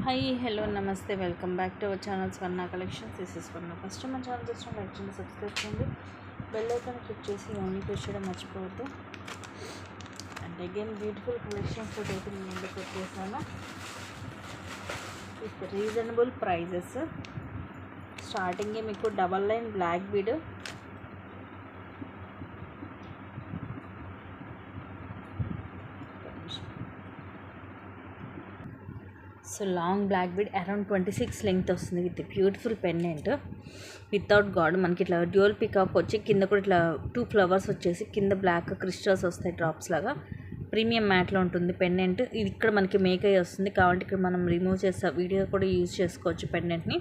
Hi hello నమస్తే welcome back to our channel Swarna collections. This is Swarna. First మన channel చూసిన like చేయండి, subscribe చేయండి, bell icon click చేసి only press చేయడం మర్చిపోవద్దు. అండ్ అగైన్ బ్యూటిఫుల్ కలెక్షన్స్ తోటి అయితే నేను ముందుకు వచ్చేసాను విత్ రీజనబుల్ ప్రైజెస్. స్టార్టింగే మీకు double line block bead, so long block bead around 26 length వస్తుంది with beautiful pendant without god. మనకి ఇట్లా డ్యూయల్ పికాక్ వచ్చి కింద కూడా ఇట్లా 2 ఫ్లవర్స్ వచ్చేసి కింద బ్లాక్ క్రిస్టల్స్ వస్తాయి డ్రాప్స్ లాగా. ప్రీమియం మ్యాట్లో ఉంటుంది పెండెంట్. ఇది ఇక్కడ మనకి మేక్ అయ్యి వస్తుంది కాబట్టి ఇక్కడ మనం రిమూవ్ చేసే వీడియో కూడా యూజ్ చేసుకోవచ్చు పెండెంట్ని.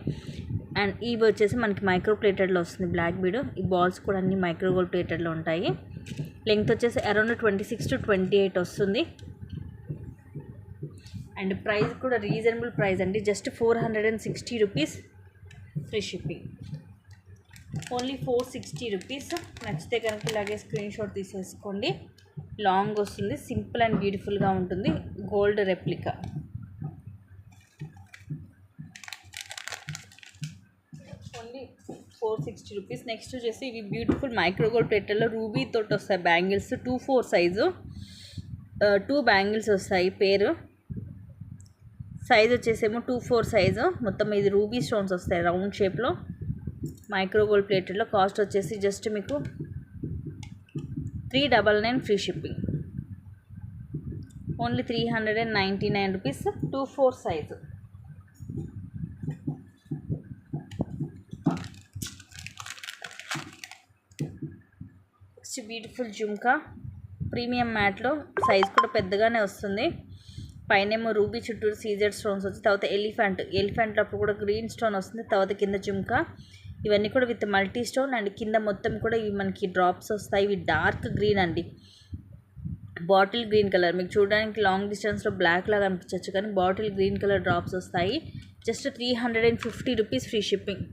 అండ్ ఇవి వచ్చేసి మనకి మైక్రో ప్లేటెడ్లో వస్తుంది బ్లాక్ బీడ్. ఈ బాల్స్ కూడా అన్ని మైక్రో గోల్డ్ ప్లేటెడ్లో ఉంటాయి. లెంగ్త్ వచ్చేసి అరౌండ్ 26 to 28 వస్తుంది. అండ్ ప్రైస్ కూడా రీజనబుల్ ప్రైస్ అండి, just 460 rupees free shipping. Only 460 rupees. నచ్చితే కనుక ఇలాగే స్క్రీన్ షాట్ తీసేసుకోండి. లాంగ్ వస్తుంది, సింపుల్ అండ్ బ్యూటిఫుల్గా ఉంటుంది, gold replica. Only 460 rupees. Next వచ్చేసి ఇవి బ్యూటిఫుల్ మైక్రో గోల్డ్ ప్లేటర్లో రూబీ తోటి వస్తాయి బ్యాంగిల్స్. 2-4 సైజు 2 బ్యాంగిల్స్ వస్తాయి పేరు. సైజ్ వచ్చేసేమో 2-4 సైజు. మొత్తం ఇది రూబీ స్టోన్స్ వస్తాయి రౌండ్ షేప్లో మైక్రో గోల్డ్ ప్లేటెడ్లో. కాస్ట్ వచ్చేసి జస్ట్ మీకు 399 free shipping. Only 399 rupees. 2-4 size. Next beautiful jhumka premium మ్యాట్లో. సైజ్ కూడా పెద్దగానే వస్తుంది. పైనేమో రూబీ చుట్టూరు సీజెడ్ స్టోన్స్ వచ్చి, తర్వాత ఎలిఫెంట్ అప్పుడు కూడా గ్రీన్ స్టోన్ వస్తుంది. తర్వాత కింద జుమ్కా ఇవన్నీ కూడా విత్ మల్టీ స్టోన్. అండ్ కింద మొత్తం కూడా ఇవి మనకి డ్రాప్స్ వస్తాయి. ఇవి డార్క్ గ్రీన్ అండి, బాటిల్ గ్రీన్ కలర్. మీకు చూడడానికి లాంగ్ డిస్టెన్స్లో బ్లాక్ లాగా అనిపించవచ్చు కానీ బాటిల్ గ్రీన్ కలర్ డ్రాప్స్ వస్తాయి. Just 350 rupees free shipping.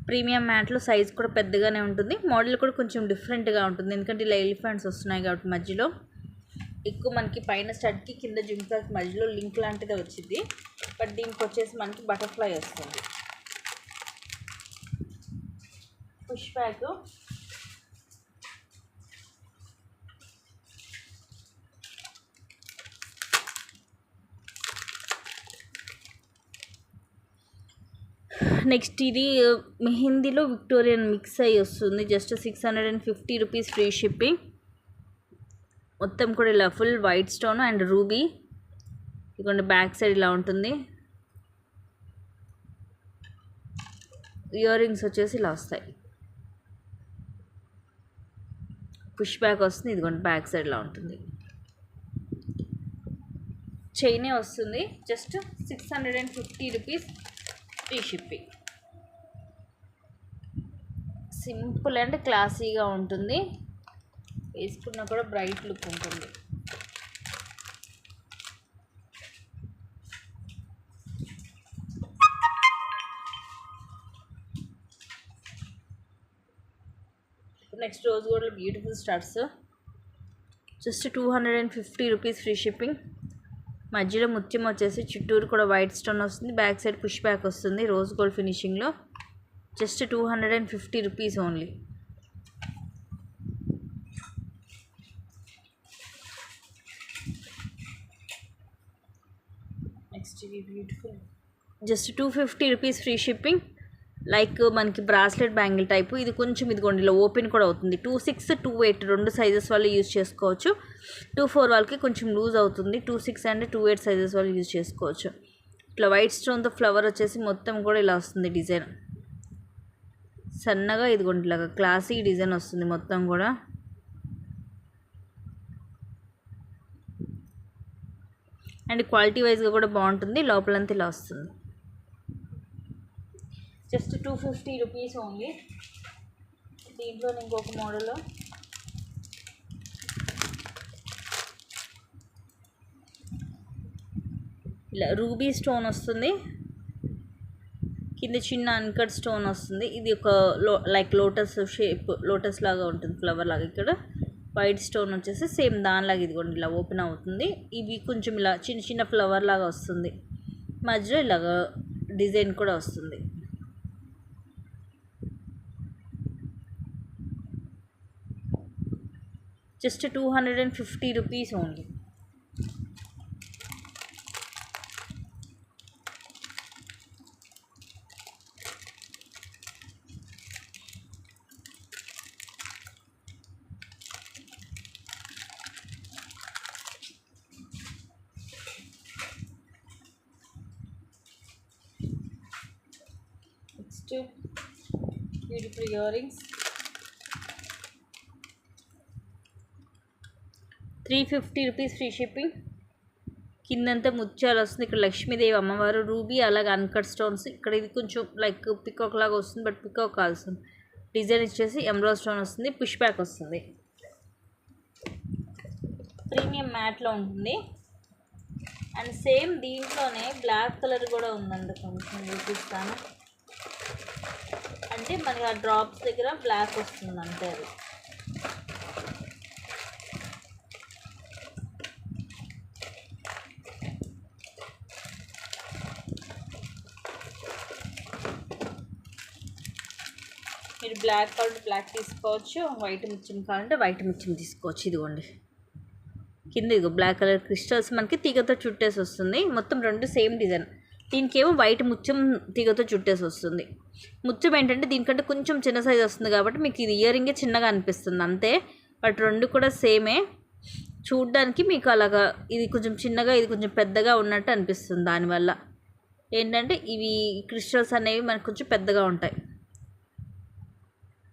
Premium మ్యాట్లో. సైజ్ కూడా పెద్దగానే ఉంటుంది. మోడల్ కూడా కొంచెం డిఫరెంట్గా ఉంటుంది ఎందుకంటే ఇలా ఎలిఫెంట్స్ వస్తున్నాయి కాబట్టి మధ్యలో ఎక్కువ మనకి పైన స్టడ్కి కింద జుమ్కాకి మధ్యలో లింక్ లాంటిదే వచ్చింది. బట్ దీనికి వచ్చేసి మనకి బటర్ఫ్లై వస్తుంది. Push bag. నెక్స్ట్ ఇది మెహందీలో విక్టోరియన్ మిక్స్ అయ్యి వస్తుంది. Just 650 rupees free shipping. మొత్తం కూడా ఇలా full white stone and ruby. ఇదిగోండి బ్యాక్ సైడ్ ఇలా ఉంటుంది. ఇయర్ రింగ్స్ వచ్చేసి ఇలా వస్తాయి. పుష్ బ్యాక్ వస్తుంది. ఇదిగోండి బ్యాక్ సైడ్ ఇలా ఉంటుంది. చైనే వస్తుంది. Just 650 rupees free shipping. Simple and క్లాసీగా ఉంటుంది, వేసుకున్నా కూడా బ్రైట్ లుక్ ఉంటుంది. నెక్స్ట్ రోజ్ గోల్డ్లో beautiful stars. Just 250 rupees free shipping. మధ్యలో ముత్యం వచ్చేసి చుట్టూరు కూడా వైట్ స్టోన్ వస్తుంది. బ్యాక్ సైడ్ పుష్ బ్యాక్ వస్తుంది రోజ్ గోల్డ్ ఫినిషింగ్లో. Just 250 rupees only. నెక్స్ట్ ఇది beautiful. Just 250 rupees free shipping. Like మనకి బ్రాస్లెట్ బ్యాంగిల్ టైపు. ఇది కొంచెం ఇదిగోండి ఇలా ఓపెన్ కూడా అవుతుంది. 26, 28 రెండు సైజెస్ వాళ్ళు యూజ్ చేసుకోవచ్చు. 24 వాళ్ళకి కొంచెం లూజ్ అవుతుంది. 26 అండ్ 28 సైజెస్ వాళ్ళు యూజ్ చేసుకోవచ్చు. ఇట్లా వైట్ స్టోన్తో ఫ్లవర్ వచ్చేసి మొత్తం కూడా ఇలా వస్తుంది డిజైన్. సన్నగా ఇదిగోండి ఇలాగా క్లాసీ డిజైన్ వస్తుంది మొత్తం కూడా. అండ్ క్వాలిటీ వైజ్గా కూడా బాగుంటుంది. లోపలంతా ఇలా వస్తుంది. Just 250 rupees only. దీంట్లో ఇంకొక మోడల్ ఇలా రూబీ స్టోన్ వస్తుంది. కింద చిన్న అన్కట్ స్టోన్ వస్తుంది. ఇది ఒక లైక్ లోటస్ షేప్, లోటస్ లాగా ఉంటుంది ఫ్లవర్ లాగా. ఇక్కడ వైట్ స్టోన్ వచ్చేసి సేమ్ దానిలాగా ఇదిగోండి ఇలా ఓపెన్ అవుతుంది. ఇవి కొంచెం ఇలా చిన్న చిన్న ఫ్లవర్ లాగా వస్తుంది. మధ్యలో ఇలాగ డిజైన్ కూడా వస్తుంది. Just 250 rupees only. Next beautiful ear rings 350 rupees free shipping. కిందంతా ముత్యాలు వస్తుంది. ఇక్కడ లక్ష్మీదేవి అమ్మవారు, రూబీ, అలాగే అన్కట్ స్టోన్స్. ఇక్కడ ఇది కొంచెం లైక్ పికాక్ లాగా వస్తుంది, బట్ పికాక్ కాల్సింది. డిజైన్ ఇచ్చేసి ఎమరాల్డ్ స్టోన్ వస్తుంది, పుష్ బ్యాక్ వస్తుంది. ప్రీమియం మ్యాట్లో ఉంటుంది. అండ్ సేమ్ దీంట్లోనే బ్లాక్ కలర్ కూడా ఉందండి, కొంచెం చూపిస్తాను. అంటే మనకి ఆ డ్రాప్స్ దగ్గర బ్లాక్ వస్తుంది అంతే. అది మీరు బ్లాక్ కావాలంటే బ్లాక్ తీసుకోవచ్చు, వైట్ ముత్యం కావాలంటే వైట్ ముత్యం తీసుకోవచ్చు. ఇదిగోండి కింద ఇదిగో బ్లాక్ కలర్ క్రిస్టల్స్ మనకి తీగతో చుట్టేసి వస్తుంది. మొత్తం రెండు సేమ్ డిజైన్. దీనికేమో వైట్ ముత్యం తీగతో చుట్టేసి వస్తుంది. ముత్యం ఏంటంటే దీనికంటే కొంచెం చిన్న సైజ్ వస్తుంది కాబట్టి మీకు ఇది ఇయర్ రింగే చిన్నగా అనిపిస్తుంది అంతే. బట్ రెండు కూడా సేమే. చూడ్డానికి మీకు అలాగా ఇది కొంచెం చిన్నగా ఇది కొంచెం పెద్దగా ఉన్నట్టు అనిపిస్తుంది. దానివల్ల ఏంటంటే ఇవి క్రిస్టల్స్ అనేవి మనకు కొంచెం పెద్దగా ఉంటాయి.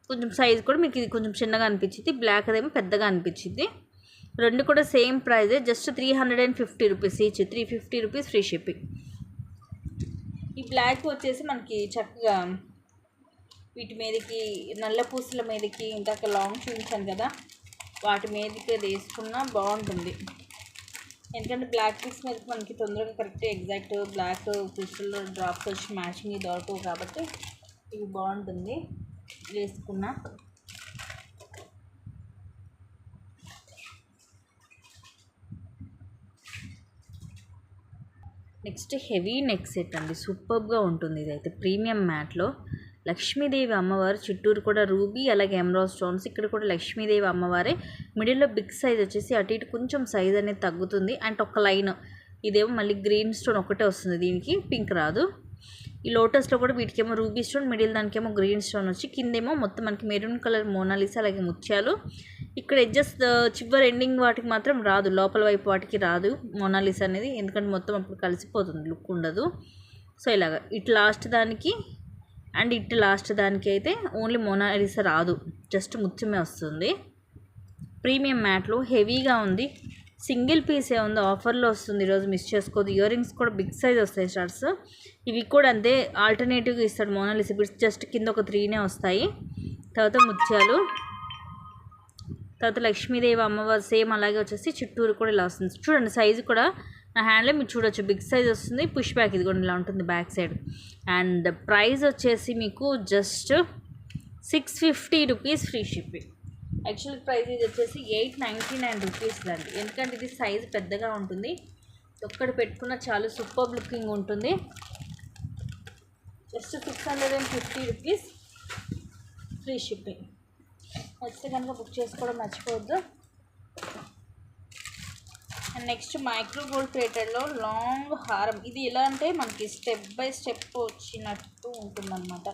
కొంచెం సైజ్ కూడా మీకు ఇది కొంచెం చిన్నగా అనిపించింది, బ్లాక్ అదేమో పెద్దగా అనిపించింది. రెండు కూడా సేమ్ ప్రైజే, just 350 rupees each. 350 rupees free shipping. ఈ బ్లాక్ వచ్చేసి మనకి చక్కగా వీటి మీదకి నల్ల పూసల మీదకి ఇందాక లాంగ్ చూపించాను కదా, వాటి మీదకి వేసుకున్నా బాగుంటుంది. ఎందుకంటే బ్లాక్ పీస్ మీదకి మనకి తొందరగా correct exact black crystal drops వచ్చి మ్యాచింగ్ దొరకవు కాబట్టి ఇవి బాగుంటుంది వేసుకున్నా. నెక్స్ట్ హెవీ నెక్ సెట్ అండి, సూపర్గా ఉంటుంది. ఇదైతే ప్రీమియం మ్యాట్లో లక్ష్మీదేవి అమ్మవారు, చుట్టూరు కూడా రూబీ అలాగే ఎమరాల్డ్ స్టోన్స్. ఇక్కడ కూడా లక్ష్మీదేవి అమ్మవారే. మిడిల్లో బిగ్ సైజ్ వచ్చేసి అటు ఇటు కొంచెం సైజ్ అనేది తగ్గుతుంది. అండ్ ఒక లైన్ ఇదేమో మళ్ళీ గ్రీన్ స్టోన్ ఒకటే వస్తుంది, దీనికి పింక్ రాదు. ఈ లోటస్లో కూడా వీటికేమో రూబీ స్టోన్, మిడిల్ దానికేమో గ్రీన్ స్టోన్ వచ్చి కిందేమో మొత్తం మనకి మెరూన్ కలర్ మోనాలిసా అలాగే ముత్యాలు. ఇక్కడ ఎడ్జెస్ చివరి ఎండింగ్ వాటికి మాత్రం రాదు, లోపల వైపు వాటికి రాదు మోనాలిసా అనేది, ఎందుకంటే మొత్తం అప్పుడు కలిసిపోతుంది, లుక్ ఉండదు. సో ఇలాగ ఇటు లాస్ట్ దానికి అండ్ ఇటు లాస్ట్ దానికి అయితే ఓన్లీ మోనాలిసా రాదు, జస్ట్ ముత్యమే వస్తుంది. ప్రీమియం మ్యాట్లో హెవీగా ఉంది. సింగిల్ పీసే ఉంది, ఆఫర్లో వస్తుంది, ఈరోజు మిస్ చేసుకోదు. ఇయర్ రింగ్స్ కూడా బిగ్ సైజ్ వస్తాయి స్టార్ట్స్. ఇవి కూడా అంతే, ఆల్టర్నేటివ్గా ఇస్తాడు మోనాలిసా బిట్స్, జస్ట్ కింద ఒక 3నే వస్తాయి. తర్వాత ముత్యాలు, తర్వాత లక్ష్మీదేవి అమ్మవారు సేమ్ అలాగే వచ్చేసి చుట్టూరు కూడా ఇలా వస్తుంది. చూడండి సైజు కూడా నా హ్యాండ్లో మీరు చూడొచ్చు, బిగ్ సైజ్ వస్తుంది. పుష్ బ్యాక్ ఇది కూడా ఇలా ఉంటుంది బ్యాక్ సైడ్. అండ్ ప్రైస్ వచ్చేసి మీకు just 650 rupees free shipping. Actual price ఇది వచ్చేసి 899 రూపీస్ అండి, ఎందుకంటే ఇది సైజ్ పెద్దగా ఉంటుంది. ఒక్కటి పెట్టుకున్న చాలా సూపర్ లుకింగ్ ఉంటుంది. Just 650 rupees free shipping. వస్తే కనుక బుక్ చేసుకోవడం మర్చిపోవద్దు. అండ్ నెక్స్ట్ మైక్రో గోల్డ్ ప్లేటెడ్లో లాంగ్ హారం. ఇది ఎలా అంటే మనకి స్టెప్ బై స్టెప్ వచ్చినట్టు ఉంటుందన్నమాట.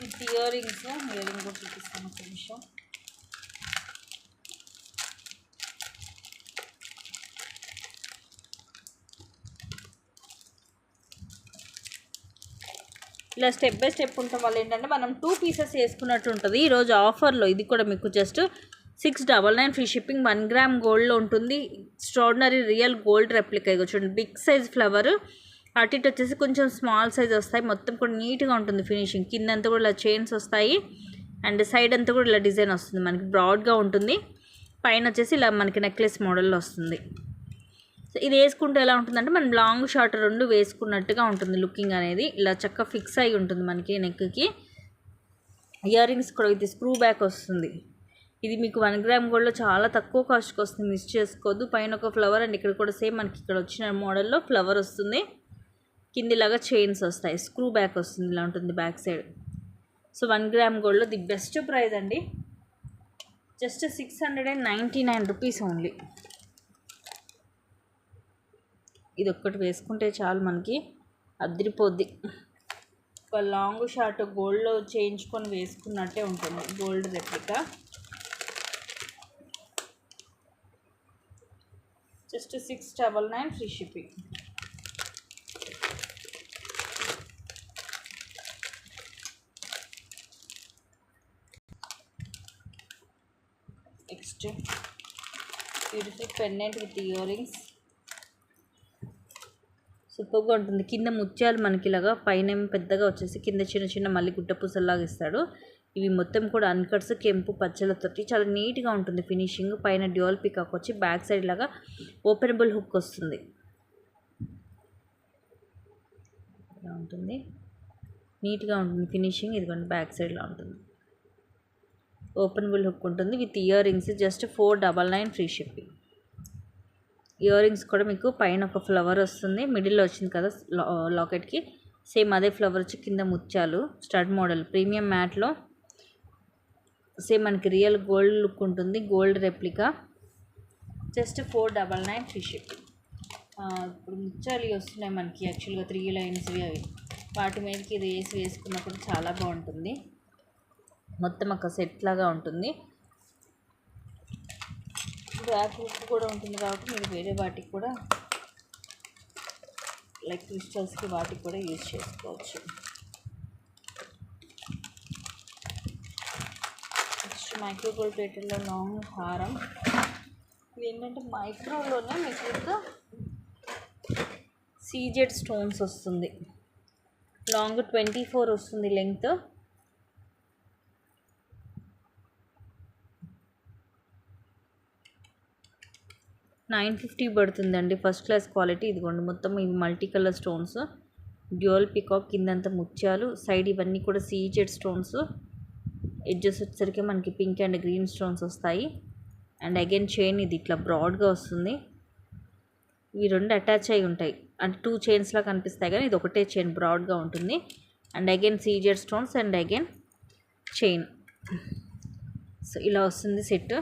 With ear rings, ear ring కూడా చూపిస్తాను ఒక నిమిషం. ఇలా స్టెప్ బై స్టెప్ ఉండటం వల్ల ఏంటంటే మనం 2 పీసెస్ వేసుకున్నట్టు ఉంటుంది. ఈరోజు ఆఫర్లో ఇది కూడా మీకు జస్ట్ 699 ఫ్రీ షిప్పింగ్. 1 గ్రామ్ గోల్డ్లో ఉంటుంది. Extraordinary real gold replica. ఇగో చూడండి, బిగ్ సైజ్ ఫ్లవర్. అటు ఇటు వచ్చేసి కొంచెం స్మాల్ సైజ్ వస్తాయి. మొత్తం కూడా నీట్గా ఉంటుంది ఫినిషింగ్. కిందంతా కూడా ఇలా చైన్స్ వస్తాయి అండ్ సైడ్ అంతా కూడా ఇలా డిజైన్ వస్తుంది. మనకి బ్రాడ్గా ఉంటుంది. పైన వచ్చేసి ఇలా మనకి నెక్లెస్ మోడల్లో వస్తుంది. సో ఇది వేసుకుంటే ఎలా ఉంటుందంటే మనం లాంగ్ షార్ట్ రెండు వేసుకున్నట్టుగా ఉంటుంది లుకింగ్ అనేది. ఇలా చక్కగా ఫిక్స్ అయి ఉంటుంది మనకి నెక్కి. ఇయర్ రింగ్స్ కూడా ఇది స్క్రూ బ్యాక్ వస్తుంది. ఇది మీకు 1 గ్రామ్ గోల్డ్లో చాలా తక్కువ కాస్ట్కి వస్తుంది, మిస్ చేసుకోవద్దు. పైన ఒక ఫ్లవర్ అండ్ ఇక్కడ కూడా సేమ్ మనకి ఇక్కడ వచ్చిన మోడల్లో ఫ్లవర్ వస్తుంది. కిందిలాగా చైన్స్ వస్తాయి, స్క్రూ బ్యాక్ వస్తుంది, ఇలా ఉంటుంది బ్యాక్ సైడ్. సో 1 గ్రామ్ గోల్డ్లో ది బెస్ట్ ప్రైస్ అండి, జస్ట్ 699 రూపీస్ ఓన్లీ. ఇది ఒక్కటి వేసుకుంటే చాలు మనకి అదిరిపోద్ది. ఒక లాంగ్ షార్ట్ గోల్డ్లో చేయించుకొని వేసుకున్నట్టే ఉంటుంది, gold replica. Just 699 free shipping. Next beautiful pendant with ear rings, సూపర్గా ఉంటుంది. కింద ముత్యాలు మనకి ఇలాగా, పైన పెద్దగా వచ్చేసి కింద చిన్న చిన్న మళ్ళీ గుట్ట పూసల్లాగా ఇస్తాడు. ఇవి మొత్తం కూడా అన్కట్స్ కెంపు పచ్చలతోటి చాలా నీట్గా ఉంటుంది ఫినిషింగ్. పైన డ్యూయల్ పికాక్ వచ్చి బ్యాక్ సైడ్ లాగా ఓపెనబుల్ హుక్ వస్తుంది, ఇలా ఉంటుంది, నీట్గా ఉంటుంది ఫినిషింగ్. ఇదిగోండి బ్యాక్ సైడ్లో ఉంటుంది, ఓపెనబుల్ హుక్ ఉంటుంది with ear rings. Just 499 free shipping. Ear rings కూడా మీకు పైన ఒక ఫ్లవర్ వస్తుంది, మిడిల్లో వచ్చింది కదా లాకెట్కి, సేమ్ అదే ఫ్లవర్ వచ్చి కింద ముత్యాలు. స్టడ్ మోడల్ ప్రీమియం మ్యాట్లో, సేమ్ మనకి రియల్ గోల్డ్ లుక్ ఉంటుంది, gold replica. Just 499 free shipping. ఇప్పుడు ముత్యాలు వస్తున్నాయి మనకి యాక్చువల్గా 3 లైన్స్వి, అవి వాటి మీదకి ఇది వేసుకున్నప్పుడు చాలా బాగుంటుంది. మొత్తం ఒక సెట్ లాగా ఉంటుంది. బ్యాక్ లుక్ కూడా ఉంటుంది కాబట్టి మీరు వేరే వాటికి కూడా లైక్ క్రిస్టల్స్కి వాటికి కూడా యూజ్ చేసుకోవచ్చు. నెక్స్ట్ మైక్రో గోల్డ్ ప్లేటెడ్లో లాంగ్ హారం. ఇది ఏంటంటే మైక్రోలోనే మీకు సీజెడ్ స్టోన్స్ వస్తుంది, లాంగ్ 24 వస్తుంది లెంగ్త్. $950 పడుతుందండి, ఫస్ట్ క్లాస్ క్వాలిటీ. ఇదిగోండి మొత్తం ఇవి multi colour stones, dual peacock, కిందంతా ముత్యాలు, సైడ్ ఇవన్నీ కూడా సీజెడ్ స్టోన్స్. ఎడ్జెస్ వచ్చేసరికి మనకి పింక్ అండ్ గ్రీన్ స్టోన్స్ వస్తాయి. అండ్ అగైన్ చైన్ ఇది ఇట్లా బ్రాడ్గా వస్తుంది. ఇవి రెండు అటాచ్ అయి ఉంటాయి, అంటే 2 చైన్స్లా కనిపిస్తాయి కానీ ఇది ఒకటే చైన్ బ్రాడ్గా ఉంటుంది. And again CZ stones and again chain. So ఇలా వస్తుంది సెట్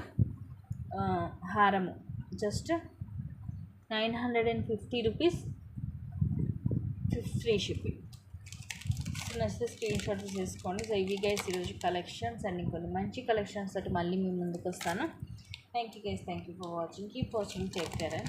హారము. జస్ట్ 950 రూపీస్ ఫ్రీ షిప్పింగ్. నచ్చితే స్క్రీన్ షాట్ చేసుకోండి. సో ఇవి గైస్ ఈరోజు కలెక్షన్స్, అండ్ ఇంకొన్ని మంచి కలెక్షన్స్ తోటి మళ్ళీ మీ ముందుకు వస్తాను. Thank you guys, thank you for watching, keep watching, take care.